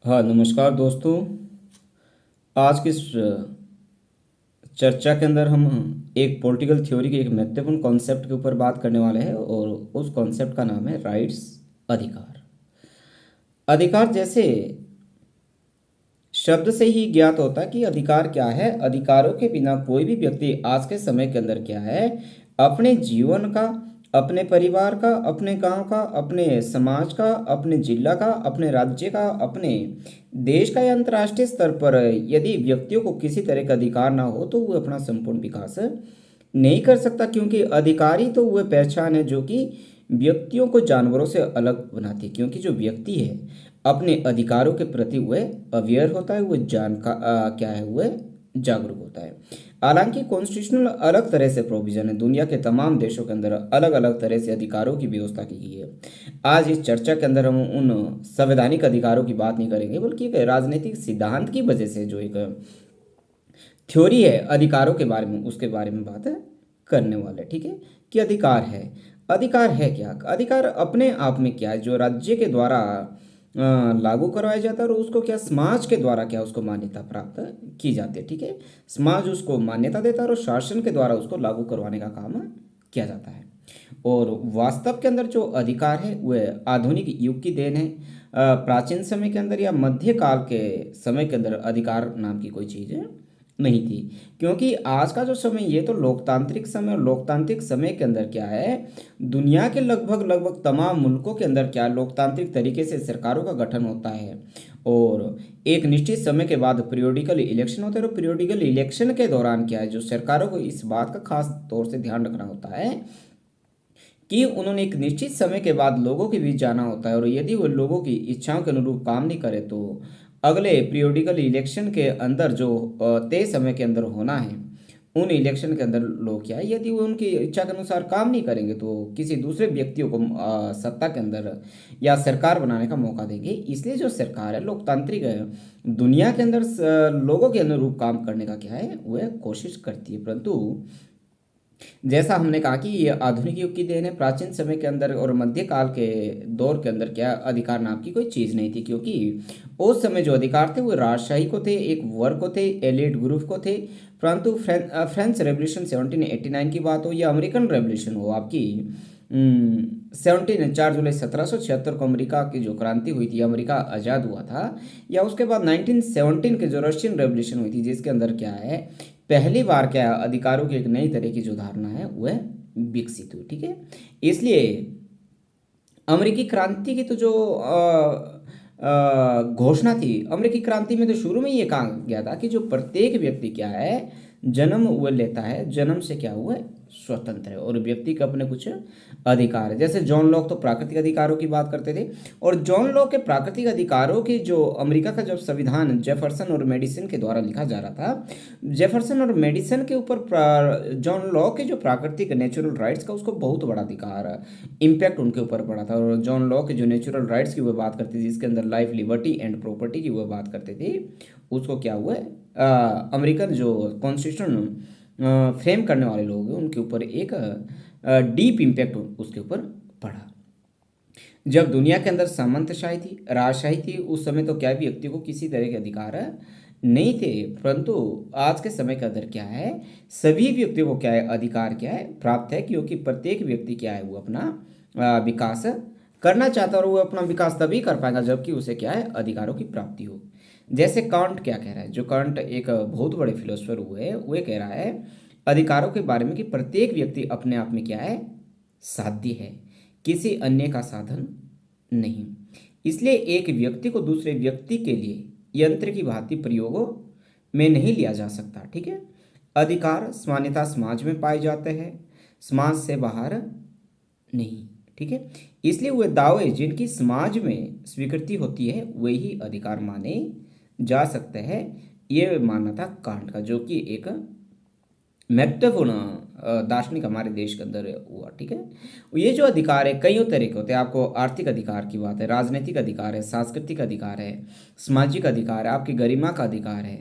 हाँ, नमस्कार दोस्तों। आज की इस चर्चा के अंदर हम एक पॉलिटिकल थ्योरी के एक महत्वपूर्ण कॉन्सेप्ट के ऊपर बात करने वाले हैं और उस कॉन्सेप्ट का नाम है राइट्स। अधिकार। अधिकार जैसे शब्द से ही ज्ञात होता है कि अधिकार क्या है। अधिकारों के बिना कोई भी व्यक्ति आज के समय के अंदर क्या है, अपने जीवन का, अपने परिवार का, अपने गांव का, अपने समाज का, अपने जिला का, अपने राज्य का, अपने देश का या अंतर्राष्ट्रीय स्तर पर यदि व्यक्तियों को किसी तरह का अधिकार ना हो तो वो अपना संपूर्ण विकास नहीं कर सकता, क्योंकि अधिकारी तो वह पहचान है जो कि व्यक्तियों को जानवरों से अलग बनाती है। क्योंकि जो व्यक्ति है अपने अधिकारों के प्रति वह अवेयर होता है, वह क्या है, वह जागरूक होता है। हालांकि कॉन्स्टिट्यूशनल अलग तरह से प्रोविजन है, दुनिया के तमाम देशों के अंदर अलग अलग तरह से अधिकारों की व्यवस्था की गई है। आज इस चर्चा के अंदर हम उन संवैधानिक अधिकारों की बात नहीं करेंगे, बल्कि एक राजनीतिक सिद्धांत की वजह से जो एक थ्योरी है अधिकारों के बारे में, उसके बारे में बात करने वाले। ठीक है, कि अधिकार है। अधिकार है क्या? अधिकार अपने आप में क्या है, जो राज्य के द्वारा लागू करवाया जाता है, और उसको क्या समाज के द्वारा क्या उसको मान्यता प्राप्त की जाती है। ठीक है, समाज उसको मान्यता देता है और शासन के द्वारा उसको लागू करवाने का काम किया जाता है। और वास्तव के अंदर जो अधिकार है वह आधुनिक युग की देन है। प्राचीन समय के अंदर या मध्यकाल के समय के अंदर अधिकार नाम की कोई चीज़ नहीं थी। क्योंकि आज का जो समय ये तो लोकतांत्रिक समय, और लोकतांत्रिक समय के अंदर क्या है, दुनिया के लगभग लगभग तमाम मुल्कों के अंदर क्या लोकतांत्रिक तरीके से सरकारों का गठन होता है। और एक निश्चित समय के बाद पीरियोडिकल इलेक्शन होते हैं, और पीरियोडिकल इलेक्शन के दौरान क्या है, जो सरकारों को इस बात का खास तौर से ध्यान रखना होता है कि उन्होंने एक निश्चित समय के बाद लोगों के बीच जाना होता है, और यदि वो लोगों की इच्छाओं के अनुरूप काम नहीं करे तो अगले पीरियोडिकल इलेक्शन के अंदर जो तय समय के अंदर होना है, उन इलेक्शन के अंदर लोग क्या है, यदि वो उनकी इच्छा के अनुसार काम नहीं करेंगे तो किसी दूसरे व्यक्तियों को सत्ता के अंदर या सरकार बनाने का मौका देंगे। इसलिए जो सरकार है लोकतांत्रिक है, दुनिया के अंदर लोगों के अनुरूप काम करने का क्या है, वह कोशिश करती है। परंतु जैसा हमने कहा कि ये आधुनिक युग की देन है, प्राचीन समय के अंदर और मध्यकाल के दौर के अंदर क्या अधिकार नाम की कोई चीज़ नहीं थी। क्योंकि उस समय जो अधिकार थे वो राजशाही को थे, एक वर्ग को थे, एलिट ग्रुप को थे। परंतु फ्रेंच रेवोल्यूशन 1789 की बात हो या अमेरिकन रेवोल्यूशन हो आपकी 4 जुलाई 1776 को अमेरिका की जो क्रांति हुई थी, अमेरिका आज़ाद हुआ था, या उसके बाद 1917 के जो रशियन रेवोल्यूशन हुई थी, जिसके अंदर क्या है, पहली बार क्या है, अधिकारों की एक नई तरह की जो धारणा है वह विकसित हुई। ठीक है, इसलिए अमेरिकी क्रांति की तो जो घोषणा थी, अमेरिकी क्रांति में तो शुरू में ये कहा गया था कि जो प्रत्येक व्यक्ति क्या है, जन्म वह लेता है, जन्म से क्या हुआ है, स्वतंत्र है, और व्यक्ति के अपने कुछ अधिकार है। जैसे जॉन लॉक तो प्राकृतिक अधिकारों की बात करते थे, और जॉन लॉक के प्राकृतिक अधिकारों की जो अमेरिका का जब संविधान जेफरसन और मेडिसन के द्वारा लिखा जा रहा था, जेफरसन और मेडिसन के ऊपर जॉन लॉक के जो प्राकृतिक नेचुरल राइट्स का उसको बहुत बड़ा अधिकार इम्पैक्ट उनके ऊपर पड़ा था। और जॉन लॉक के जो नेचुरल राइट्स की वह बात करते थे, जिसके अंदर लाइफ, लिबर्टी एंड प्रॉपर्टी की वह बात करते थे, उसको क्या हुआ है, अमेरिकन जो कॉन्स्टिट्यूशन फ्रेम करने वाले लोग हैं उनके ऊपर एक डीप इम्पैक्ट उसके ऊपर पड़ा। जब दुनिया के अंदर सामंतशाही थी, राजशाही थी, उस समय तो क्या व्यक्ति को किसी तरह के अधिकार नहीं थे। परंतु आज के समय के अंदर क्या है, सभी व्यक्तियों को क्या है, अधिकार क्या है, प्राप्त है। क्योंकि प्रत्येक व्यक्ति क्या है, वो अपना विकास करना चाहता है, और वो अपना विकास तभी कर पाएगा जबकि उसे क्या है, अधिकारों की प्राप्ति हो। जैसे कांट क्या कह रहा है, जो कांट एक बहुत बड़े फिलोसफर हुए, वो कह रहा है अधिकारों के बारे में कि प्रत्येक व्यक्ति अपने आप में क्या है, साध्य है, किसी अन्य का साधन नहीं। इसलिए एक व्यक्ति को दूसरे व्यक्ति के लिए यंत्र की भांति प्रयोगों में नहीं लिया जा सकता। ठीक है, अधिकार सामान्यतः समाज में पाए जाते हैं, समाज से बाहर नहीं। ठीक है, इसलिए वे दावे जिनकी समाज में स्वीकृति होती है वही अधिकार माने जा सकते हैं। ये मानना था कांट का, जो कि एक महत्वपूर्ण दार्शनिक हमारे देश के अंदर हुआ। ठीक है, ये जो अधिकार है कईयों तरह के होते हैं। आपको आर्थिक अधिकार की बात है, राजनीतिक अधिकार है, सांस्कृतिक अधिकार है, सामाजिक अधिकार है, आपकी गरिमा का अधिकार है,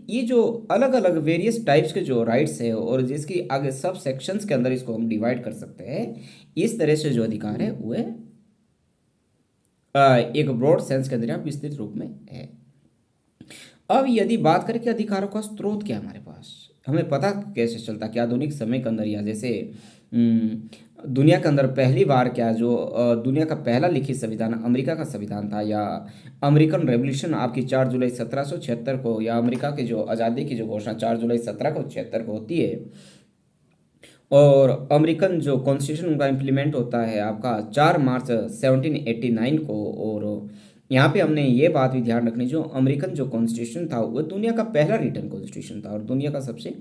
ये जो अलग अलग वेरियस टाइप्स के जो राइट्स है, और जिसकी आगे सब सेक्शंस के अंदर इसको हम डिवाइड कर सकते हैं। इस तरह से जो अधिकार है वह एक ब्रॉड सेंस के अंदर यहाँ विस्तृत रूप में है। अब यदि बात करें कि अधिकारों का स्रोत क्या है हमारे पास, हमें पता कैसे चलता कि आधुनिक समय के अंदर या जैसे दुनिया के अंदर पहली बार क्या जो दुनिया का पहला लिखित संविधान अमेरिका का संविधान था, या अमेरिकन रेवोल्यूशन आपकी 4 जुलाई 1776 को, या अमेरिका की जो आज़ादी की जो घोषणा 4 जुलाई 1776 को होती है, और अमेरिकन जो कॉन्स्टिट्यूशन उनका इम्प्लीमेंट होता है आपका 4 मार्च 1789 को। और यहाँ पे हमने ये बात भी ध्यान रखनी, जो अमेरिकन जो कॉन्स्टिट्यूशन था वो दुनिया का पहला रिटन कॉन्स्टिट्यूशन था और दुनिया का सबसे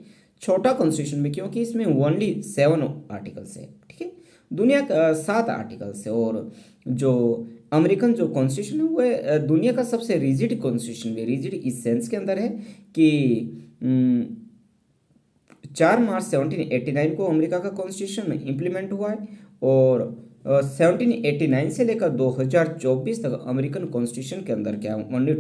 छोटा कॉन्स्टिट्यूशन भी, क्योंकि इसमें ओनली 7 आर्टिकल्स है। ठीक है, दुनिया का 7 आर्टिकल्स है। और जो अमेरिकन जो कॉन्स्टिट्यूशन है वो दुनिया का सबसे रिजिड कॉन्स्टिट्यूशन भी, रिजिड इस सेंस के अंदर है कि 4 मार्च 1789 को अमेरिका का कॉन्स्टिट्यूशन इम्प्लीमेंट हुआ है, और 1789 से लेकर 2024 तक अमेरिकन कॉन्स्टिट्यूशन के अंदर क्या ओनली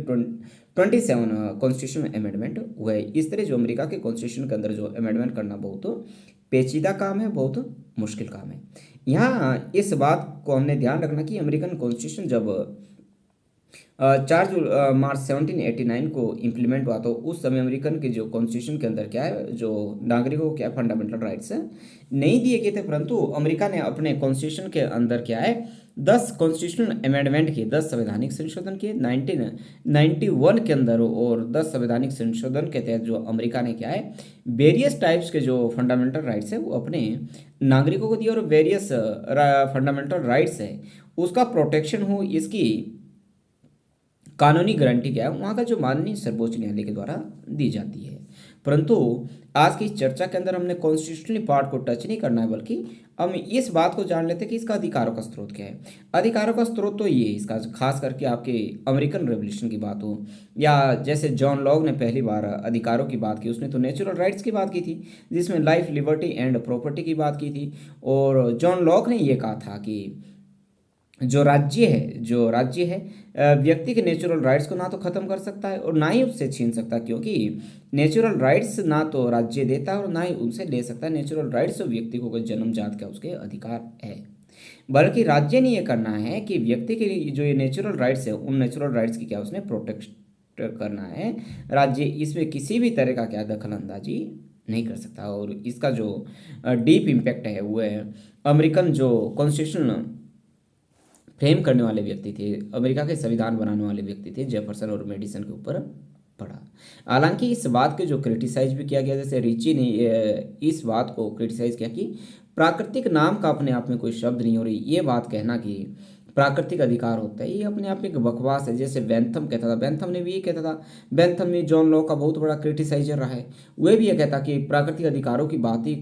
27 कॉन्स्टिट्यूशन अमेंडमेंट हुए। इस तरह जो अमेरिका के कॉन्स्टिट्यूशन के अंदर जो अमेंडमेंट करना बहुत पेचीदा काम है, बहुत मुश्किल काम है। यहाँ इस बात को हमने ध्यान रखना कि अमेरिकन कॉन्स्टिट्यूशन जब 4 मार्च 1789 को इम्प्लीमेंट हुआ, तो उस समय अमेरिकन के जो कॉन्स्टिट्यूशन के अंदर क्या है, जो नागरिकों को क्या फंडामेंटल राइट्स नहीं दिए गए थे, परंतु अमेरिका ने अपने कॉन्स्टिट्यूशन के अंदर क्या है 10 कॉन्स्टिट्यूशनल अमेंडमेंट किए, 10 संवैधानिक संशोधन किए 1991 के अंदर। और 10 संवैधानिक संशोधन के तहत जो अमेरिका ने क्या है वेरियस टाइप्स के जो फंडामेंटल राइट्स है वो अपने नागरिकों को दिए, और वेरियस फंडामेंटल राइट्स है उसका प्रोटेक्शन हो, इसकी कानूनी गारंटी क्या है वहाँ का जो माननीय सर्वोच्च न्यायालय के द्वारा दी जाती है। परंतु आज की चर्चा के अंदर हमने कॉन्स्टिट्यूशनली पार्ट को टच नहीं करना है, बल्कि हम इस बात को जान लेते हैं कि इसका अधिकारों का स्रोत क्या है। अधिकारों का स्रोत तो ये इसका खास करके आपके अमेरिकन रेवोल्यूशन की बात हो, या जैसे जॉन लॉग ने पहली बार अधिकारों की बात की, उसने तो नेचुरल राइट्स की बात की थी, जिसमें लाइफ, लिबर्टी एंड प्रॉपर्टी की बात की थी। और जॉन लॉग ने ये कहा था कि जो राज्य है व्यक्ति के नेचुरल राइट्स को ना तो ख़त्म कर सकता है और ना ही उससे छीन सकता, क्योंकि नेचुरल राइट्स ना तो राज्य देता है और ना ही उनसे ले सकता है। नेचुरल राइट्स तो व्यक्ति को जन्मजात का उसके अधिकार है, बल्कि राज्य ने ये करना है कि व्यक्ति के लिए जो ये नेचुरल राइट्स है उन नेचुरल राइट्स की क्या उसने प्रोटेक्ट करना है। राज्य इसमें किसी भी तरह का क्या दखल अंदाजी नहीं कर सकता। और इसका जो डीप इम्पैक्ट है वो है अमेरिकन जो कॉन्स्टिट्यूशन फ्रेम करने वाले व्यक्ति थे, अमेरिका के संविधान बनाने वाले व्यक्ति थे, जेफरसन और मेडिसन के ऊपर पड़ा। हालांकि इस बात के जो क्रिटिसाइज भी किया गया, जैसे रिची ने इस बात को क्रिटिसाइज किया कि प्राकृतिक नाम का अपने आप में कोई शब्द नहीं, और ये बात कहना कि प्राकृतिक अधिकार होता है ये अपने आप में एक बकवास है। जैसे बेंथम कहता था, बेंथम ने भी ये कहता था, बेंथम ने जॉन लॉ का बहुत बड़ा क्रिटिसाइजर रहा है, वह भी ये कहता कि प्राकृतिक अधिकारों की बात ही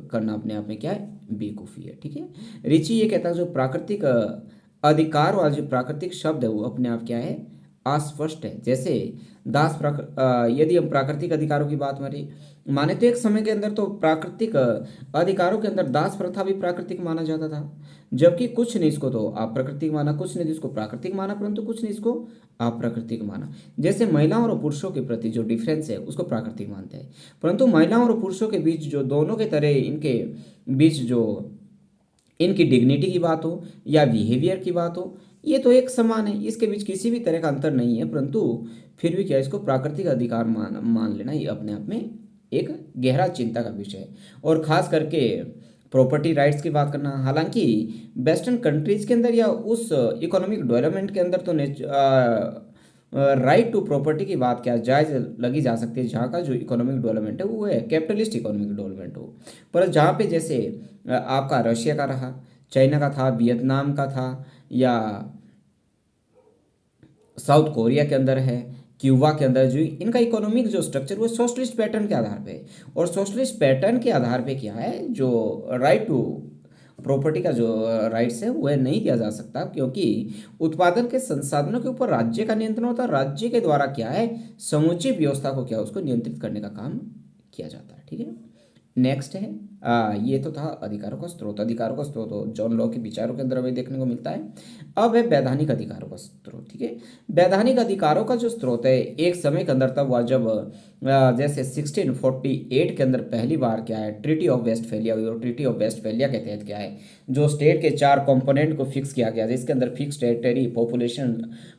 करना अपने आप में क्या है बेवकूफ़ी है। ठीक है, रिची ये कहता है जो प्राकृतिक अधिकार वाला जो प्राकृतिक शब्द है वो अपने आप क्या है अस्पष्ट है। जैसे यदि हम प्राकृतिक अधिकारों की बात माने तो एक समय के अंदर तो प्राकृतिक अधिकारों के अंदर दास प्रथा भी प्राकृतिक माना जाता था, जबकि कुछ ने इसको तो अप्राकृतिक माना, कुछ ने इसको प्राकृतिक माना, परंतु कुछ ने इसको अप्राकृतिक माना। जैसे महिलाओं और पुरुषों के प्रति जो डिफरेंस है उसको प्राकृतिक मानते हैं, परंतु महिलाओं और पुरुषों के बीच जो दोनों के तरह इनके बीच जो इनकी डिग्निटी की बात हो या बिहेवियर की बात हो, ये तो एक समान है, इसके बीच किसी भी तरह का अंतर नहीं है, परंतु फिर भी क्या इसको प्राकृतिक अधिकार मान लेना ये अपने आप में एक गहरा चिंता का विषय है। और ख़ास करके प्रॉपर्टी राइट्स की बात करना, हालांकि वेस्टर्न कंट्रीज़ के अंदर या उस इकोनॉमिक डेवलपमेंट के अंदर तो राइट टू प्रॉपर्टी की बात क्या जायज़ लगी जा सकती है, जहाँ का जो इकोनॉमिक डेवलपमेंट है वो है कैपिटलिस्ट इकोनॉमिक डेवलपमेंट हो। पर जहाँ पे जैसे आपका रशिया का रहा, चाइना का था, वियतनाम का था, या साउथ कोरिया के अंदर है, क्यूबा के अंदर, जो इनका इकोनॉमिक जो स्ट्रक्चर वो सोशलिस्ट पैटर्न के आधार पे, और सोशलिस्ट पैटर्न के आधार पे क्या है जो राइट टू प्रॉपर्टी का जो राइट्स है वह नहीं दिया जा सकता, क्योंकि उत्पादन के संसाधनों के ऊपर राज्य का नियंत्रण होता है। राज्य के द्वारा क्या है समूची व्यवस्था को क्या उसको नियंत्रित करने का काम किया जाता है। ठीक है, नेक्स्ट है ये तो था अधिकारों का स्रोत। अधिकारों का स्रोत जॉन लॉ के विचारों के अंदर हमें देखने को मिलता है। अब है वैधानिक अधिकारों का स्रोत। ठीक है, वैधानिक अधिकारों का जो स्रोत है एक समय के अंदर तब हुआ जब जैसे 1648 के अंदर पहली बार क्या है ट्रीटी ऑफ वेस्टफेलिया हुई। और ट्रीटी ऑफ वेस्टफेलिया के तहत क्या है जो स्टेट के चार कंपोनेंट को फिक्स किया गया, जिसके अंदर fix territory, population,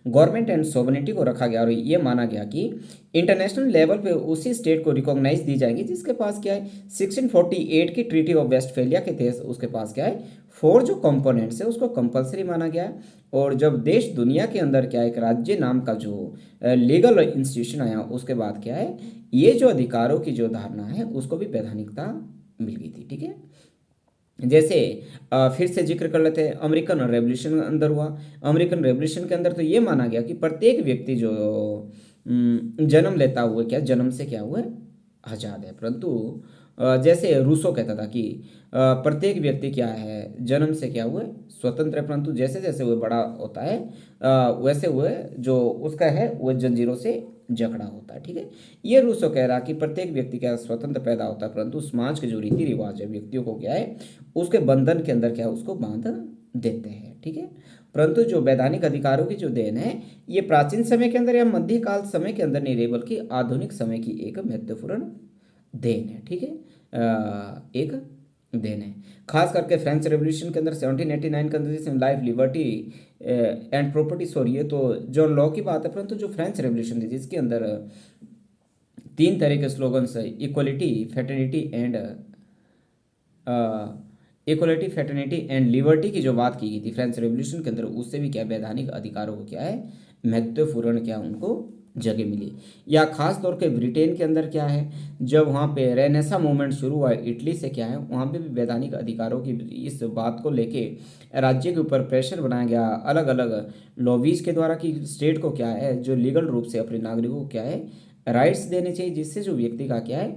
government and sovereignty को रखा गया। और ये माना गया कि इंटरनेशनल लेवल पे उसी स्टेट को रिकॉग्नाइज दी जाएगी जिसके पास क्या है 1648 की ट्रीटी ऑफ वेस्टफेलिया के तहत उसके पास क्या है फोर जो कंपोनेंट्स है उसको कंपलसरी माना गया है। और जब देश दुनिया के अंदर क्या है एक राज्य नाम का जो लीगल इंस्टीट्यूशन आया उसके बाद क्या है ये जो अधिकारों की जो धारणा है उसको भी वैधानिकता मिल गई थी। ठीक है, जैसे फिर से जिक्र कर लेते हैं अमेरिकन रेवोल्यूशन अंदर हुआ। अमेरिकन रेवोल्यूशन के अंदर तो ये माना गया कि प्रत्येक व्यक्ति जो जन्म लेता हुआ क्या जन्म से क्या हुआ आज़ाद है, परंतु जैसे रूसो कहता था कि प्रत्येक व्यक्ति क्या है जन्म से क्या हुआ स्वतंत्र है, परंतु जैसे जैसे वो बड़ा होता है वैसे वह जो उसका है वह जंजीरों से जकड़ा होता है। ठीक है, ये रूसो कह रहा कि प्रत्येक व्यक्ति क्या स्वतंत्र पैदा होता है, परंतु समाज के जो रीति रिवाज है व्यक्तियों को क्या है उसके बंधन के अंदर क्या है उसको बांध देते हैं। ठीक है, परंतु जो वैधानिक अधिकारों की जो देन है ये प्राचीन समय के अंदर या मध्यकाल समय के अंदर नहीं रही बल्कि आधुनिक समय की एक महत्वपूर्ण देन है। ठीक है, एक देन है खास करके फ्रेंच रेवोल्यूशन के अंदर 1789 के अंदर जिसमें life, liberty and property, sorry ये तो जॉन लॉ की बात है, परंतु जो फ्रेंच रेवोल्यूशन थी जिसके अंदर तीन तरह के स्लोगन्स है equality, fraternity and equality, fraternity and liberty की जो बात की गई थी फ्रेंच रेवोल्यूशन के अंदर उससे भी क्या वैधानिक अधिकारों को क्या है महत्वपूर्ण क्या उनको जगह मिली। या खास तौर पे ब्रिटेन के अंदर क्या है जब वहाँ पे रेनेसा मूवमेंट शुरू हुआ इटली से क्या है वहाँ पे भी वैधानिक अधिकारों की इस बात को लेके राज्य के ऊपर प्रेशर बनाया गया अलग अलग लॉबीज के द्वारा कि स्टेट को क्या है जो लीगल रूप से अपने नागरिकों को क्या है राइट्स देने चाहिए जिससे जो व्यक्ति का क्या है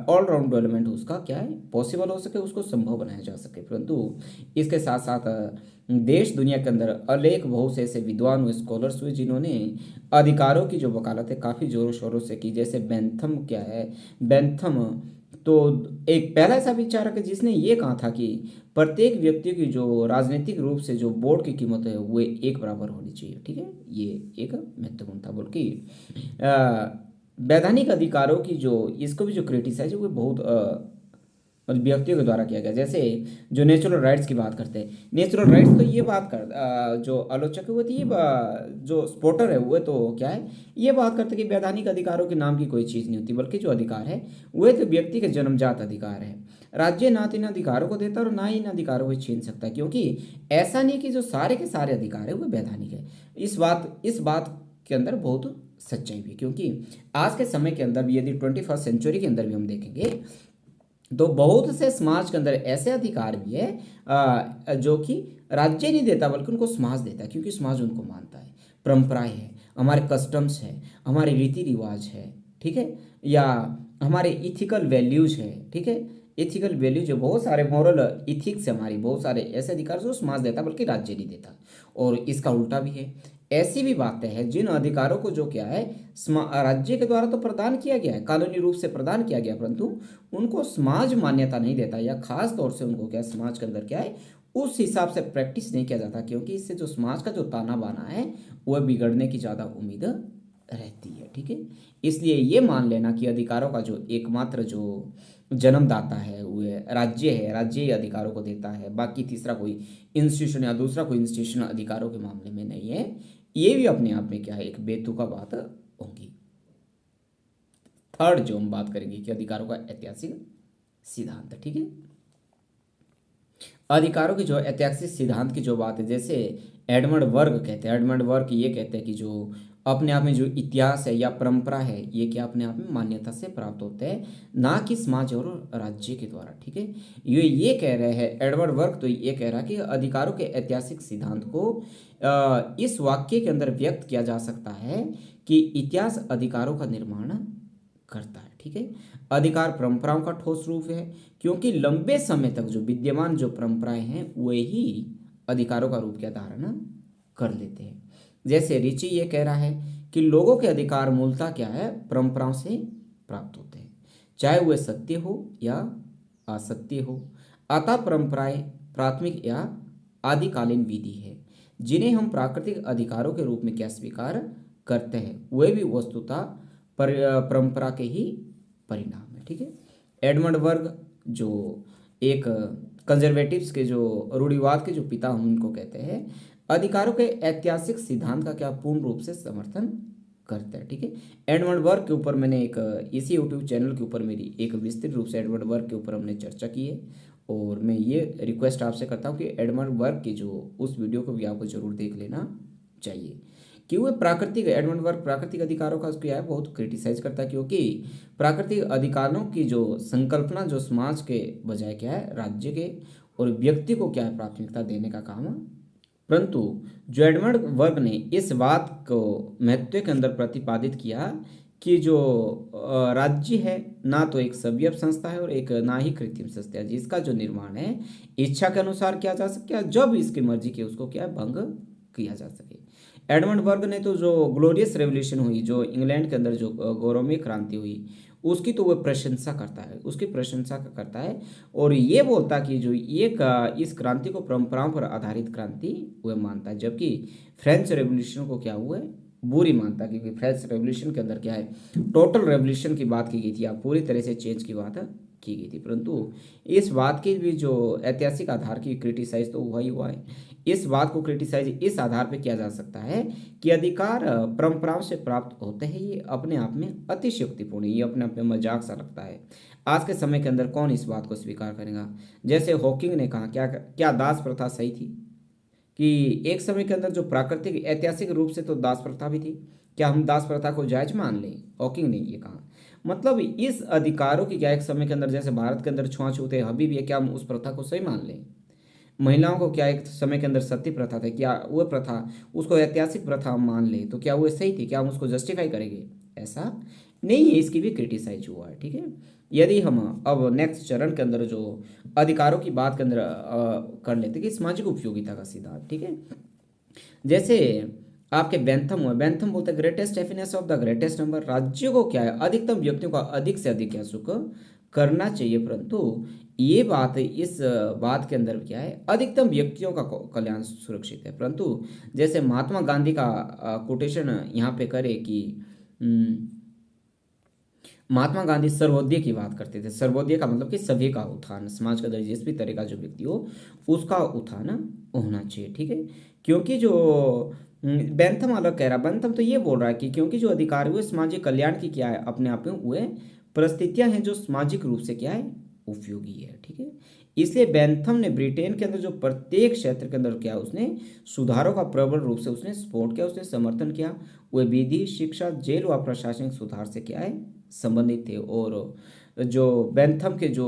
ऑल राउंड डेवलपमेंट उसका क्या है पॉसिबल हो सके, उसको संभव बनाया जा सके। परंतु इसके साथ साथ देश दुनिया के अंदर अनेक बहुत से ऐसे विद्वान हुए, स्कॉलर्स हुए जिन्होंने अधिकारों की जो वकालत है काफ़ी जोरों शोरों से की। जैसे बेंथम क्या है, बेंथम तो एक पहला ऐसा विचारक है जिसने ये कहा था कि प्रत्येक व्यक्ति की जो राजनीतिक रूप से जो वोट की कीमत है वो एक बराबर होनी चाहिए। ठीक है, ये एक महत्वपूर्ण था बल्कि वैधानिक अधिकारों की जो इसको भी जो क्रिटिसाइज है वो बहुत मतलब व्यक्तियों के द्वारा किया गया। जैसे जो नेचुरल राइट्स की बात करते हैं, नेचुरल राइट्स तो ये बात कर जो आलोचक हुए थे ये जो स्पोर्टर है वो तो क्या है ये बात करते कि वैधानिक अधिकारों के नाम की कोई चीज़ नहीं होती बल्कि जो अधिकार है वह तो व्यक्ति के जन्मजात अधिकार है। राज्य ना तो इन अधिकारों को देता और ना ही इन अधिकारों को छीन सकता, क्योंकि ऐसा नहीं कि जो सारे के सारे अधिकार है वो वैधानिक है। इस बात के अंदर बहुत सच्चाई भी है, क्योंकि आज के समय के अंदर भी यदि 21st सेंचुरी के अंदर भी हम देखेंगे तो बहुत से समाज के अंदर ऐसे अधिकार भी है जो कि राज्य नहीं देता बल्कि उनको समाज देता है, क्योंकि समाज उनको मानता है। परंपराएं है, हमारे कस्टम्स है, हमारे रीति रिवाज है, ठीक है, या हमारे इथिकल वैल्यूज है। ठीक है, इथिकल वैल्यूज है, बहुत सारे मॉरल इथिक्स है, हमारी बहुत सारे ऐसे अधिकार जो समाज देता बल्कि राज्य नहीं देता। और इसका उल्टा भी है, ऐसी भी बातें हैं जिन अधिकारों को जो क्या है राज्य के द्वारा तो प्रदान किया गया है, कानूनी रूप से प्रदान किया गया, परंतु उनको समाज मान्यता नहीं देता या खास तौर से उनको क्या समाज के अंदर क्या है उस हिसाब से प्रैक्टिस नहीं किया जाता, क्योंकि इससे जो समाज का जो ताना बाना है वह बिगड़ने की ज़्यादा उम्मीद रहती है। ठीक है, इसलिए ये मान लेना कि अधिकारों का जो एकमात्र जो जन्मदाता है वह राज्य है, राज्य ही अधिकारों को देता है, बाकी तीसरा कोई इंस्टीट्यूशन या दूसरा कोई इंस्टीट्यूशन अधिकारों के मामले में नहीं है। ये भी अपने आप में क्या है एक बेतुका बात होगी। थर्ड जो हम बात करेंगे कि अधिकारों का ऐतिहासिक सिद्धांत। ठीक है, अधिकारों की जो ऐतिहासिक सिद्धांत की जो बात है, जैसे एडमंड वर्ग कहते हैं, एडमंड वर्ग ये कहते हैं कि जो अपने आप में जो इतिहास है या परंपरा है ये क्या अपने आप में मान्यता से प्राप्त होते हैं, ना कि समाज और राज्य के द्वारा। ठीक है, ये कह रहे हैं एडवर्ड वर्ग, तो ये कह रहा है कि अधिकारों के ऐतिहासिक सिद्धांत को इस वाक्य के अंदर व्यक्त किया जा सकता है कि इतिहास अधिकारों का निर्माण करता है। ठीक है, अधिकार परंपराओं का ठोस रूप है, क्योंकि लंबे समय तक जो विद्यमान जो परंपराएं हैं वही अधिकारों का रूप क्या धारण कर लेते हैं। जैसे रिची ये कह रहा है कि लोगों के अधिकार मूलतः क्या है परंपराओं से प्राप्त होते हैं, चाहे वह सत्य हो या असत्य हो। अतः परंपराएं प्राथमिक या आदिकालीन विधि है जिन्हें हम प्राकृतिक अधिकारों के रूप में क्या स्वीकार करते हैं, वे भी वस्तुतः परंपरा के ही परिणाम है। ठीक है। एडमंड बर्ग जो एक कंजर्वेटिव्स के जो रूढ़िवाद के जो पिता हम उनको कहते हैं, अधिकारों के ऐतिहासिक सिद्धांत का क्या पूर्ण रूप से समर्थन करते हैं। ठीक है। एडमंड बर्ग के ऊपर मैंने एक इसी यूट्यूब चैनल के ऊपर मेरी एक विस्तृत रूप से एडमंड बर्ग के ऊपर हमने चर्चा की है, और मैं ये रिक्वेस्ट आपसे करता हूँ कि एडमंड बर्ग की जो उस वीडियो को भी आपको जरूर देख लेना चाहिए, कि वो प्राकृतिक एडमंड बर्ग प्राकृतिक अधिकारों का क्या है बहुत क्रिटिसाइज करता है, क्योंकि प्राकृतिक अधिकारों की जो संकल्पना जो समाज के बजाय क्या है राज्य के और व्यक्ति को क्या है प्राथमिकता देने का काम है। परंतु जो एडमंड बर्ग ने इस बात को महत्व के अंदर प्रतिपादित किया कि जो राज्य है ना तो एक सभ्य संस्था है और एक ना ही कृत्रिम संस्था है, जिसका जो निर्माण है इच्छा के अनुसार किया जा सके, जब इसकी मर्जी के उसको क्या है भंग किया जा सके। एडमंड बर्ग ने तो जो ग्लोरियस रेवोल्यूशन हुई, जो इंग्लैंड के अंदर जो गौरवमयी क्रांति हुई, उसकी तो वह प्रशंसा करता है, उसकी प्रशंसा करता है, और ये बोलता कि जो ये इस क्रांति को परंपराओं पर आधारित क्रांति वह मानता है, जबकि फ्रेंच रेवोल्यूशन को क्या हुआ है बुरी मानता है, क्योंकि फ्रेंच रेवोल्यूशन के अंदर क्या है टोटल रेवोल्यूशन की बात की गई थी, या पूरी तरह से चेंज की बात की गई थी। परंतु इस बात की भी जो ऐतिहासिक आधार की क्रिटिसाइज तो हुआ ही हुआ है। इस बात को क्रिटिसाइज इस आधार पे किया जा सकता है कि अधिकार परंपराओं से प्राप्त होते हैं, ये अपने आप में अतिशयोक्तिपूर्ण है, ये अपने आप में मजाक सा लगता है। आज के समय के अंदर कौन इस बात को स्वीकार करेगा। जैसे हॉकिंग ने कहा, क्या क्या दास प्रथा सही थी, कि एक समय के अंदर जो प्राकृतिक ऐतिहासिक रूप से तो दास प्रथा भी थी, क्या हम दास प्रथा को जायज मान लें। हॉकिंग ने ये कहा। मतलब इस अधिकारों की क्या एक समय के अंदर जैसे भारत के अंदर छुआछूत अभी भी है, क्या हम उस प्रथा को सही मान लें। महिलाओं को क्या एक समय के अंदर सती प्रथा था, क्या वह प्रथा उसको ऐतिहासिक प्रथा हम मान लें तो क्या वो सही थी, क्या हम उसको जस्टिफाई करेंगे। ऐसा नहीं है, इसकी भी क्रिटिसाइज हुआ है। ठीक है। यदि हम अब नेक्स्ट चरण के अंदर जो अधिकारों की बात के अंदर कर लेते कि सामाजिक उपयोगिता का सिद्धांत। ठीक है। जैसे आपके बेंथम हुआ, बेंथम बोलते हैं greatest happiness of the greatest number, राज्यों को क्या है अधिकतम व्यक्तियों का अधिक से अधिक क्या सुख करना चाहिए, परंतु ये बात इस बात के अंदर क्या है अधिकतम व्यक्तियों का कल्याण सुरक्षित है। परंतु जैसे महात्मा गांधी का कोटेशन यहाँ पे करे कि महात्मा गांधी सर्वोदय की बात करते थे। सर्वोदय का मतलब कि सभी का उत्थान, समाज का जिस भी तरह का जो व्यक्ति हो उसका उत्थान होना चाहिए। ठीक है। क्योंकि जो बेंथम अलग कह रहा, बेंथम तो ये बोल रहा है कि क्योंकि जो अधिकार हुए सामाजिक कल्याण की क्या है अपने आप में वे परिस्थितियां हैं जो सामाजिक रूप से क्या है उपयोगी है। ठीक है। इसलिए बेंथम ने ब्रिटेन के अंदर जो प्रत्येक क्षेत्र के अंदर क्या उसने सुधारों का प्रबल रूप से उसने सपोर्ट किया, उसने समर्थन किया। वे विधि शिक्षा जेल व प्रशासनिक सुधार से क्या है संबंधित थे। और जो बेंथम के जो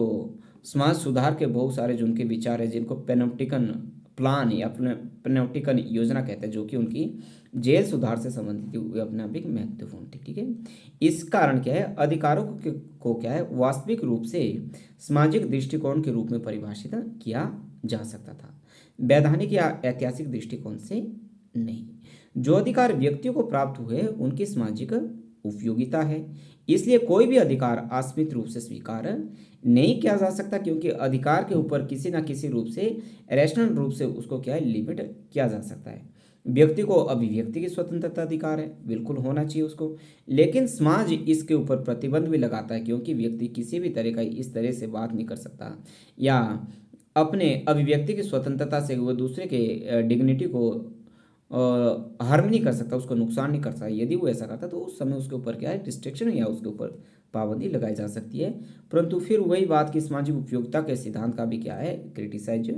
समाज सुधार के बहुत सारे जो उनके विचार है, जिनको पेनोप्टिकन प्लान या पेनोप्टिकन योजना कहते हैं, जो कि उनकी जेल सुधार से संबंधित थी, वे अपने आप एक महत्वपूर्ण थी। ठीक है। इस कारण क्या है अधिकारों को क्या है वास्तविक रूप से सामाजिक दृष्टिकोण के रूप में परिभाषित किया जा सकता था, वैधानिक या ऐतिहासिक दृष्टिकोण से नहीं। जो अधिकार व्यक्तियों को प्राप्त हुए उनकी सामाजिक उपयोगिता है, इसलिए कोई भी अधिकार आस्मित रूप से स्वीकार नहीं किया जा सकता, क्योंकि अधिकार के ऊपर किसी ना किसी रूप से रैशनल रूप से उसको क्या है लिमिट किया जा सकता है। व्यक्ति को अभिव्यक्ति की स्वतंत्रता अधिकार है, बिल्कुल होना चाहिए उसको, लेकिन समाज इसके ऊपर प्रतिबंध भी लगाता है, क्योंकि व्यक्ति किसी भी तरह का इस तरह से बात नहीं कर सकता या अपने अभिव्यक्ति की स्वतंत्रता से वो दूसरे के डिग्निटी को हार्म नहीं कर सकता, उसको नुकसान नहीं कर सकता। यदि वो ऐसा करता तो उस समय उसके ऊपर क्या है रिस्ट्रिक्शन या उसके ऊपर पाबंदी लगाई जा सकती है। परंतु फिर वही बात की सामाजिक उपयोगिता के सिद्धांत का भी क्या है क्रिटिसाइज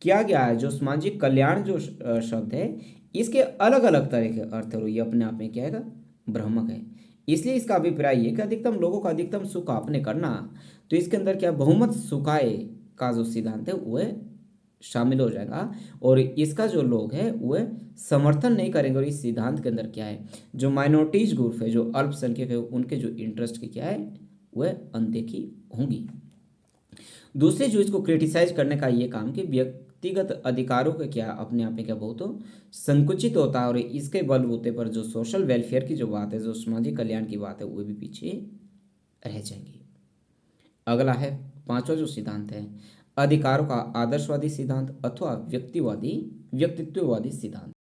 किया गया है। जो सामाजिक कल्याण जो शब्द है इसके अलग अलग तरह के अर्थ है, ये अपने आप में क्या है भ्रामक है। इसलिए इसका अभिप्राय ये कि अधिकतम लोगों का अधिकतम सुख आपने करना, तो इसके अंदर क्या बहुमत सुखाए का जो सिद्धांत है वह शामिल हो जाएगा, और इसका जो लोग हैं वह समर्थन नहीं करेंगे। और इस सिद्धांत के अंदर क्या है जो माइनॉरिटीज ग्रुप है, जो अल्पसंख्यक है, उनके जो इंटरेस्ट की क्या है वह अनदेखी होंगी। दूसरे जो इसको क्रिटिसाइज करने का ये काम कि व्यक्तिगत अधिकारों का क्या अपने आप में क्या बहुत संकुचित होता है, और इसके बलबूते पर जो सोशल वेलफेयर की जो बात है, जो सामाजिक कल्याण की बात है, वो भी पीछे रह जाएंगी। अगला है पांचवा जो सिद्धांत है अधिकारों का आदर्शवादी सिद्धांत अथवा व्यक्तित्ववादी सिद्धांत।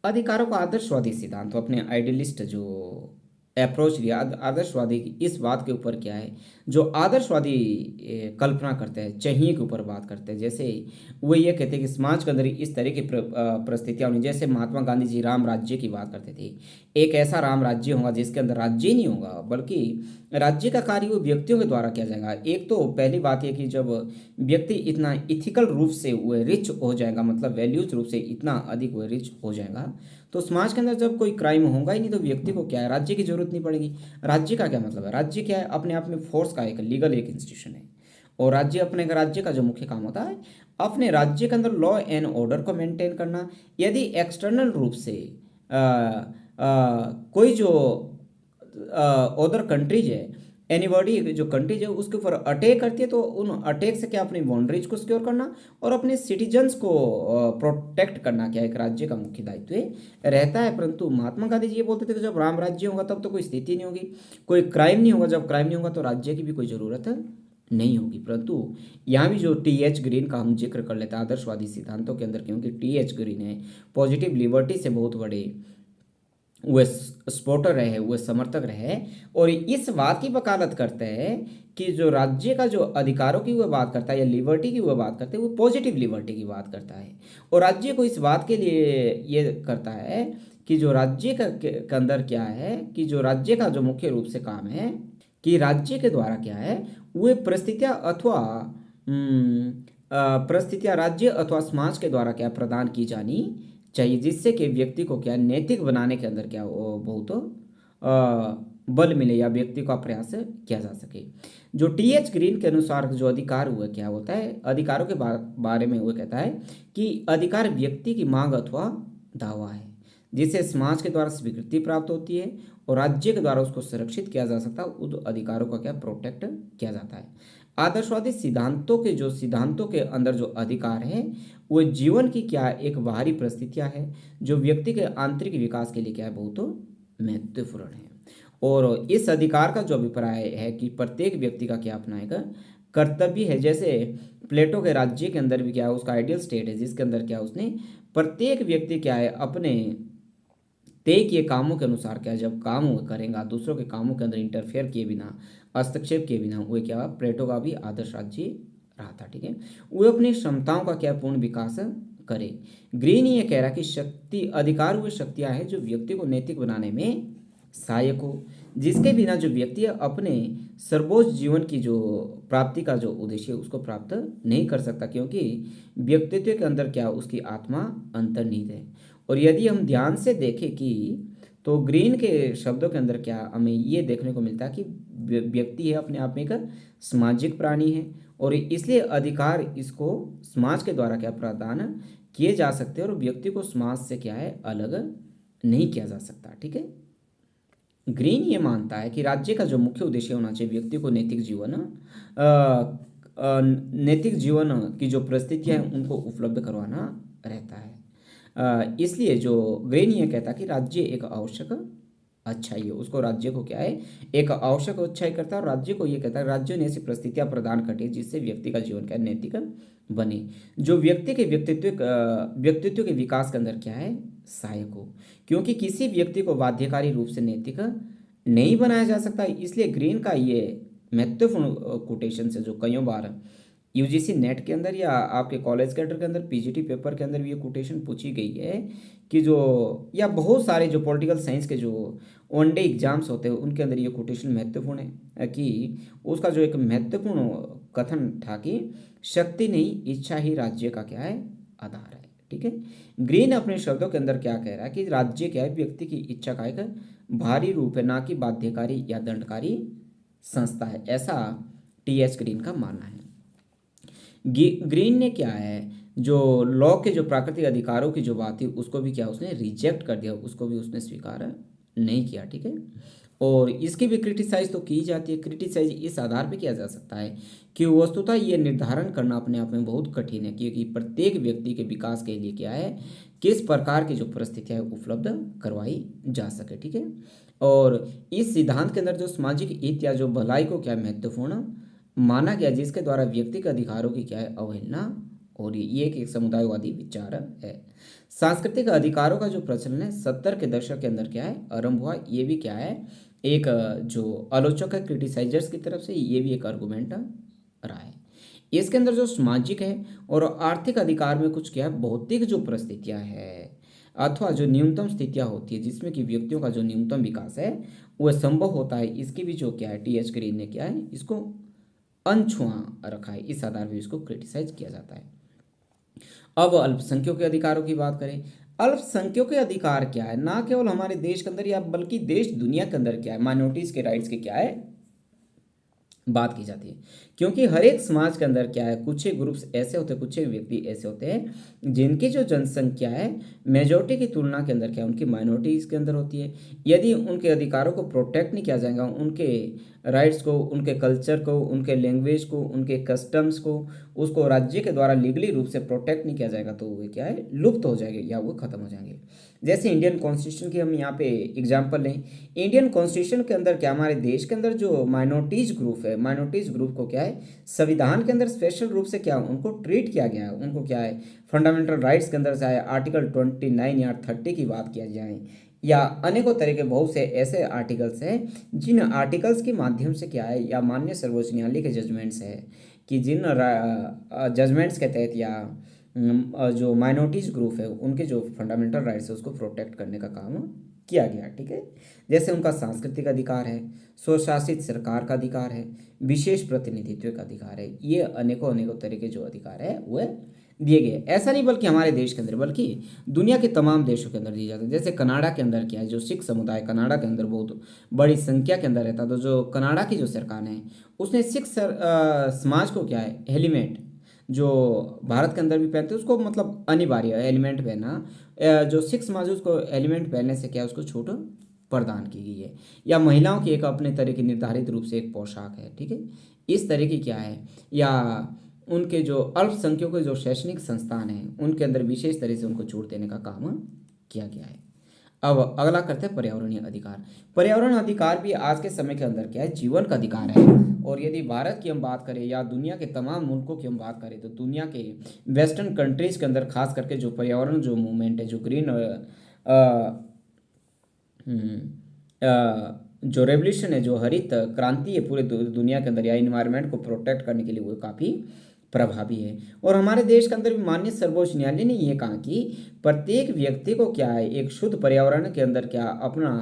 अधिकारों का आदर्शवादी सिद्धांत तो अपने आइडियलिस्ट जो अप्रोच लिया आदर्शवादी की इस बात के ऊपर क्या है, जो आदर्शवादी कल्पना करते हैं, चाहिए के ऊपर बात करते हैं। जैसे वो ये कहते हैं कि समाज के अंदर इस तरह की परिस्थितियाँ होनी, जैसे महात्मा गांधी जी राम राज्य की बात करते थे। एक ऐसा राम राज्य होगा जिसके अंदर राज्य ही नहीं होगा, बल्कि राज्य का कार्य वो व्यक्तियों के द्वारा किया जाएगा। एक तो पहली बात यह कि जब व्यक्ति इतना इथिकल रूप से वो रिच हो जाएगा, मतलब वैल्यूज रूप से इतना अधिक वो रिच हो जाएगा, तो समाज के अंदर जब कोई क्राइम होगा ही नहीं, तो व्यक्ति को क्या है, राज्य की जरूरत नहीं पड़ेगी। राज्य का क्या मतलब है, राज्य क्या है, अपने आप में फोर्स का एक लीगल एक इंस्टीट्यूशन है। और राज्य का जो मुख्य काम होता है, अपने राज्य के अंदर लॉ एंड ऑर्डर को मेंटेन करना। यदि एक्सटर्नल रूप से कोई जो अदर कंट्रीज है, एनीबॉडी जो कंट्रीज है उसके ऊपर अटैक करती है, तो उन अटैक से क्या अपनी बाउंड्रीज को सिक्योर करना और अपने सिटीजन्स को प्रोटेक्ट करना क्या एक राज्य का मुख्य दायित्व रहता है। परंतु महात्मा गांधी जी ये बोलते थे कि जब राम राज्य होगा तब तो कोई स्थिति नहीं होगी, कोई क्राइम नहीं होगा। जब क्राइम नहीं होगा तो राज्य की भी कोई ज़रूरत नहीं होगी। परंतु यहाँ भी जो TH ग्रीन का हम जिक्र कर लेते हैं आदर्शवादी सिद्धांतों के अंदर, क्योंकि TH ग्रीन है पॉजिटिव लिबर्टी से बहुत बड़े वह सपोर्टर रहे, वह समर्थक रहे, और इस बात की वकालत करते हैं कि जो राज्य का जो अधिकारों की वह बात करता है या लिबर्टी की वह बात करते हैं, वो पॉजिटिव लिबर्टी की बात करता है। और राज्य को इस बात के लिए ये करता है कि जो राज्य के अंदर क्या है, कि जो राज्य का जो मुख्य रूप से काम है कि राज्य के द्वारा क्या है, वे परिस्थितियाँ अथवा परिस्थितियाँ राज्य अथवा समाज के द्वारा क्या प्रदान की जानी चाहिए, जिससे कि व्यक्ति को क्या नैतिक बनाने के अंदर क्या वो बहुत बल मिले या व्यक्ति का प्रयास किया जा सके। जो TH ग्रीन के अनुसार जो अधिकार हुआ क्या होता है, अधिकारों के बारे में वो कहता है कि अधिकार व्यक्ति की मांग अथवा दावा है, जिसे समाज के द्वारा स्वीकृति प्राप्त होती है और राज्य के द्वारा उसको सुरक्षित किया जा सकता है, उन अधिकारों का क्या प्रोटेक्ट किया जाता है। आदर्शवादी सिद्धांतों के अंदर जो अधिकार है वो जीवन की क्या एक बाहरी परिस्थितियां है, जो व्यक्ति के आंतरिक विकास के लिए क्या है बहुत महत्वपूर्ण है। और इस अधिकार का जो अभिप्राय है कि प्रत्येक व्यक्ति का क्या अपना एक कर्तव्य है। जैसे प्लेटो के राज्य के अंदर भी क्या है, उसका आइडियल स्टेट है जिसके अंदर क्या उसने प्रत्येक व्यक्ति क्या है अपने तय किए कामों के अनुसार क्या जब काम वो करेगा, दूसरों के कामों के अंदर इंटरफेयर किए बिना, हस्तक्षेप किए बिना, वो क्या प्लेटो का भी आदर्श राज्य रहा था। ठीक है, वो अपनी क्षमताओं का क्या पूर्ण विकास करे। ग्रीन ये कह रहा कि शक्ति अधिकार हुए शक्तियां हैं जो व्यक्ति को नैतिक बनाने में सहायक हो, जिसके बिना जो व्यक्ति अपने सर्वोच्च जीवन की जो प्राप्ति का जो उद्देश्य है उसको प्राप्त नहीं कर सकता, क्योंकि व्यक्तित्व के अंदर क्या उसकी आत्मा अंतर्निहित है। और यदि हम ध्यान से देखें कि तो ग्रीन के शब्दों के अंदर क्या हमें ये देखने को मिलता है कि व्यक्ति है अपने आप में एक सामाजिक प्राणी है, और इसलिए अधिकार इसको समाज के द्वारा क्या प्रदान किए जा सकते हैं और व्यक्ति को समाज से क्या है अलग नहीं किया जा सकता। ठीक है, ग्रीन ये मानता है कि राज्य का जो मुख्य उद्देश्य होना चाहिए व्यक्ति को नैतिक जीवन की जो परिस्थितियां हैं उनको उपलब्ध करवाना रहता है। इसलिए जो ग्रीन ये कहता है कि राज्य एक आवश्यक अच्छाई है, उसको राज्य को क्या है एक आवश्यक अच्छाई करता है, और राज्य को ये कहता है राज्य ने ऐसी परिस्थितियां प्रदान करती है जिससे व्यक्ति का जीवन क्या है नैतिक बने, जो व्यक्ति के व्यक्तित्व के विकास के अंदर क्या है सहायक हो, क्योंकि किसी व्यक्ति को बाध्यकारी रूप से नैतिक नहीं बनाया जा सकता। इसलिए ग्रीन का ये महत्वपूर्ण कोटेशन है जो कईयों बार UGC नेट के अंदर या आपके कॉलेज कैडर के अंदर PGT पेपर के अंदर भी ये कोटेशन पूछी गई है कि जो या बहुत सारे जो पॉलिटिकल साइंस के जो वनडे एग्जाम्स होते हैं उनके अंदर ये कोटेशन महत्वपूर्ण है कि उसका जो एक महत्वपूर्ण कथन था कि शक्ति नहीं इच्छा ही राज्य का क्या है आधार है। ठीक है, ग्रीन अपने शब्दों के अंदर क्या कह रहा है कि राज्य क्या है व्यक्ति की इच्छा का एक भारी रूप है, ना कि बाध्यकारी या दंडकारी संस्था है, ऐसा TH ग्रीन का मानना है। ग्रीन ने क्या है जो लॉ के जो प्राकृतिक अधिकारों की जो बात थी उसको भी क्या उसने रिजेक्ट कर दिया, उसको भी उसने स्वीकार नहीं किया। ठीक है, और इसकी भी क्रिटिसाइज तो की जाती है। क्रिटिसाइज इस आधार पे किया जा सकता है कि वस्तुतः ये निर्धारण करना अपने आप में बहुत कठिन है, क्योंकि प्रत्येक व्यक्ति के विकास के लिए क्या है किस प्रकार की जो परिस्थितियाँ उपलब्ध करवाई जा सके। ठीक है, और इस सिद्धांत के अंदर जो सामाजिक हित या जो भलाई को क्या महत्वपूर्ण माना गया, जिसके द्वारा व्यक्ति के अधिकारों की क्या है अवहेलना और ये एक समुदायवादी विचार है। सांस्कृतिक अधिकारों का जो प्रचलन है 70 के दशक के अंदर क्या है आरंभ हुआ। ये भी क्या है एक जो आलोचक है क्रिटिसाइजर्स की तरफ से ये भी एक आर्गुमेंट रहा है। इसके अंदर जो सामाजिक है और आर्थिक अधिकार में कुछ क्या है भौतिक जो परिस्थितियां है अथवा जो न्यूनतम स्थितियां होती है जिसमें कि व्यक्तियों का जो न्यूनतम विकास है वह संभव होता है, इसकी भी जो क्या है टी एच ग्रीन ने क्या है इसको अनछुआ रखा है। इस आधार पर इसको क्रिटिसाइज किया जाता है। अब अल्पसंख्यकों के अधिकारों की बात करें। अल्पसंख्यकों के अधिकार क्या है ना केवल हमारे देश के अंदर या बल्कि देश दुनिया के अंदर क्या है माइनॉरिटीज के राइट्स के क्या है बात की जाती है। क्योंकि हर एक समाज के अंदर क्या है कुछ एक ग्रुप्स ऐसे होते हैं, कुछ एक व्यक्ति ऐसे होते हैं जिनकी जो जनसंख्या है मेजोरिटी की तुलना के अंदर क्या है उनकी माइनॉरिटीज के अंदर होती है। यदि उनके अधिकारों को प्रोटेक्ट नहीं किया जाएगा, उनके राइट्स को, उनके कल्चर को, उनके लैंग्वेज को, उनके कस्टम्स को उसको राज्य के द्वारा लीगली रूप से प्रोटेक्ट नहीं किया जाएगा तो वो क्या है लुप्त हो जाएंगे या वो खत्म हो जाएंगे। जैसे इंडियन कॉन्स्टिट्यूशन की हम यहाँ पे एग्जांपल लें। इंडियन कॉन्स्टिट्यूशन के अंदर क्या हमारे देश के अंदर जो माइनॉरिटीज ग्रुप है माइनॉरिटीज ग्रुप को क्या है संविधान के अंदर स्पेशल रूप से क्या उनको ट्रीट किया गया है। उनको क्या है फंडामेंटल राइट्स के अंदर चाहे आर्टिकल 29 या 30 की बात किया जाए या अनेकों तरह के बहुत से ऐसे आर्टिकल्स हैं जिन आर्टिकल्स के माध्यम से क्या है या माननीय सर्वोच्च न्यायालय के जजमेंट्स है कि जिन जजमेंट्स के तहत या जो माइनॉरिटीज ग्रुप है उनके जो फंडामेंटल राइट्स है उसको प्रोटेक्ट करने का काम किया गया। ठीक है, जैसे उनका सांस्कृतिक अधिकार है, स्वशासित सरकार का अधिकार है, विशेष प्रतिनिधित्व का अधिकार है, ये अनेकों अनेकों तरह के जो अधिकार है वह दिए गए। ऐसा नहीं बल्कि हमारे देश के अंदर बल्कि दुनिया के तमाम देशों के अंदर दिए जाते हैं। जैसे कनाडा के अंदर क्या है जो सिख समुदाय कनाडा के अंदर बहुत बड़ी संख्या के अंदर रहता है, तो जो कनाडा की जो सरकार है उसने सिख समाज को क्या है हेलमेट जो भारत के अंदर भी पहनते हैं उसको मतलब अनिवार्य है हेलमेट पहनना। जो सिख समाज है उसको हेलमेट पहनने से क्या है उसको छूट प्रदान की गई है। या महिलाओं की एक अपने तरह की निर्धारित रूप से एक पोशाक है। ठीक है, इस तरह की क्या है या उनके जो अल्पसंख्यकों के जो शैक्षणिक संस्थान हैं उनके अंदर विशेष तरह से उनको छूट देने का काम किया गया है। अब अगला करते हैं पर्यावरणीय अधिकार। पर्यावरण अधिकार भी आज के समय के अंदर क्या है जीवन का अधिकार है। और यदि भारत की हम बात करें या दुनिया के तमाम मुल्कों की हम बात करें तो दुनिया के वेस्टर्न कंट्रीज के अंदर खास करके जो पर्यावरण जो मूवमेंट है जो ग्रीन जो रेवोल्यूशन है जो हरित क्रांति है पूरे दुनिया के अंदर या इन्वायरमेंट को प्रोटेक्ट करने के लिए वो काफ़ी प्रभावी है। और हमारे देश के अंदर भी माननीय सर्वोच्च न्यायालय ने ये कहा कि प्रत्येक व्यक्ति को क्या है एक शुद्ध पर्यावरण के अंदर क्या अपना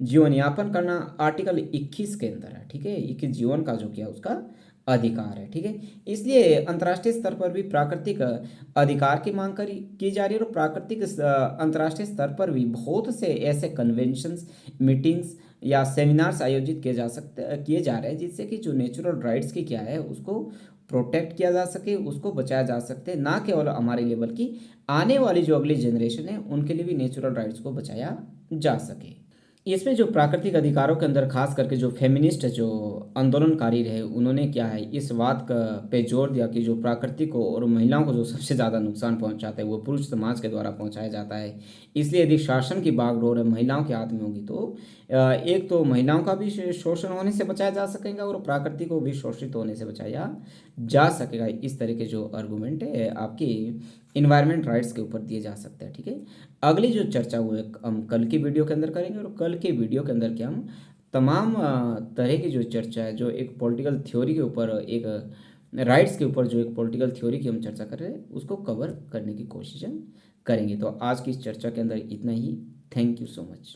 जीवन यापन करना आर्टिकल 21 के अंदर है। ठीक है, 21 जीवन का जो क्या उसका अधिकार है। ठीक है, इसलिए अंतर्राष्ट्रीय स्तर पर भी प्राकृतिक अधिकार की मांग की जा रही है। और प्राकृतिक अंतर्राष्ट्रीय स्तर पर भी बहुत से ऐसे कन्वेंशंस मीटिंग्स या सेमिनार्स आयोजित किए जा रहे हैं जिससे कि जो नेचुरल राइट्स की क्या है उसको प्रोटेक्ट किया जा सके, उसको बचाया जा सकते, ना केवल हमारे लिए बल्कि आने वाली जो अगली जनरेशन है उनके लिए भी नेचुरल राइट्स को बचाया जा सके। इसमें जो प्राकृतिक अधिकारों के अंदर खास करके जो फेमिनिस्ट जो आंदोलनकारी रहे उन्होंने क्या है इस बात का पे जोर दिया कि जो प्राकृतिक को और महिलाओं को जो सबसे ज़्यादा नुकसान पहुंचाता है वो पुरुष समाज के द्वारा पहुंचाया जाता है। इसलिए यदि शासन की बागडोर है महिलाओं के हाथ में होगी तो एक तो महिलाओं का भी शोषण होने से बचाया जा सकेगा और प्राकृतिक को भी शोषित होने से बचाया जा सकेगा। इस तरह के जो आर्गूमेंट है आपकी इन्वायरमेंट राइट्स के ऊपर दिए जा सकते हैं। ठीक है, अगली जो चर्चा वो हम कल की वीडियो के अंदर करेंगे। और कल के वीडियो के अंदर क्या हम तमाम तरह की जो चर्चा है जो एक पॉलिटिकल थ्योरी के ऊपर एक राइट्स के ऊपर जो एक पॉलिटिकल थ्योरी की हम चर्चा कर रहे हैं उसको कवर करने की कोशिश हम करेंगे। तो आज की इस चर्चा के अंदर इतना ही। Thank you so much.